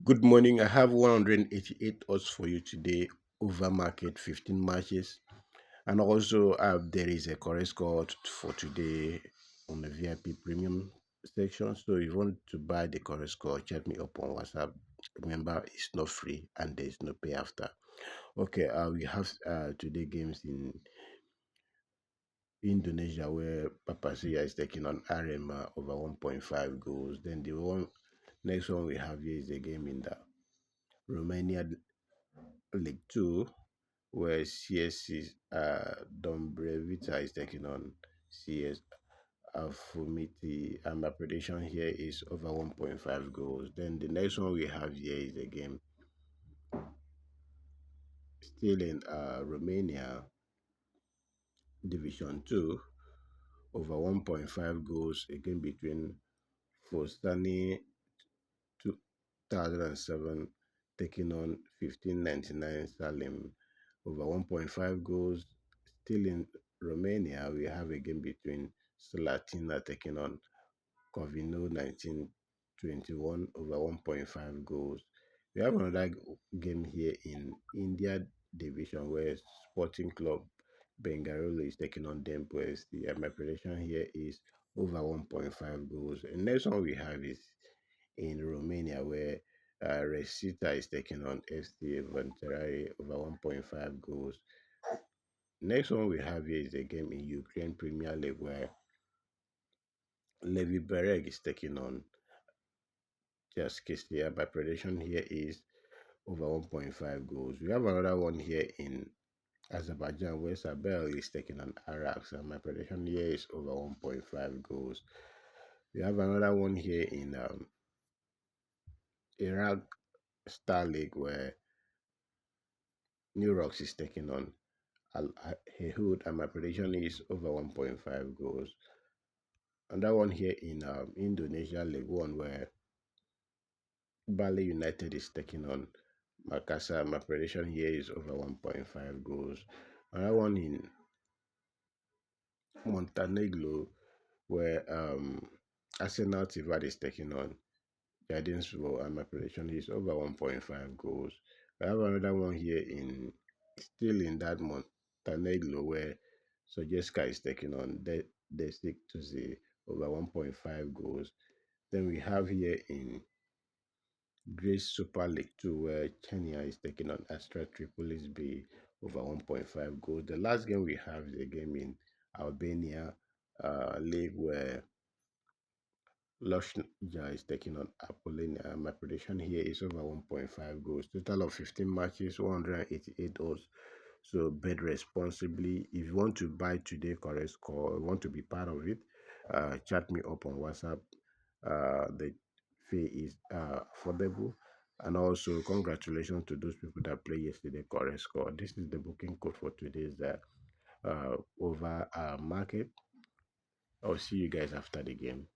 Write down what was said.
Good morning. I have 188 odds for you today over market 15 matches. And also, there is a correct score for today on the VIP premium section. So, if you want to buy the correct score, chat me up on WhatsApp. Remember, it's not free and there's no pay after. Okay, we have today games in Indonesia where Papasia is taking on Arema over 1.5 goals. Then the next one we have here is a game in the Romania League Two, where CSC Dombrevita is taking on CS Afumiti, and my prediction here is over 1.5 goals. Then the next one we have here is a game still in Romania Division 2, over 1.5 goals, again between Fostani 2007 taking on 1599 Salim, over 1.5 goals. Still in Romania, we have a game between Slatina taking on Covino 1921 over 1.5 goals. We have another game here in India division where Sporting Club Bengaluru is taking on Dempo ST, and my prediction here is over 1.5 goals. And next one we have is in Romania where Resita is taking on FC Vanterari over 1.5 goals. Next one we have here is a game in Ukraine Premier League where Levi Bereg is taking on just Kistia. My prediction here is over 1.5 goals. We have another one here in Azerbaijan where Sabel is taking on Arax, and my prediction here is over 1.5 goals. We have another one here in Iraq Star League where New Rocks is taking on Al Hehud, and my prediction is over 1.5 goals. Another one here in Indonesia League One where Bali United is taking on Makassar. My prediction here is over 1.5 goals. Another one in Montenegro where Arsenal Tivat is taking on Gardensville, and my prediction is over 1.5 goals. I have another one here in still in that Montenegro where Sojeska is taking on they stick to the over 1.5 goals. Then we have here in Greece Super League 2 where Kenya is taking on Astra Tripolis B over 1.5 goals. The last game we have is a game in Albania league where Loshnja is taking on Apollonia. My prediction here is over 1.5 goals. Total of 15 matches, 188 odds. So bet responsibly. If you want to buy today correct score, want to be part of it, chat me up on WhatsApp. The fee is affordable. And also, congratulations to those people that played yesterday correct score. This is the booking code for today's over market. I'll see you guys after the game.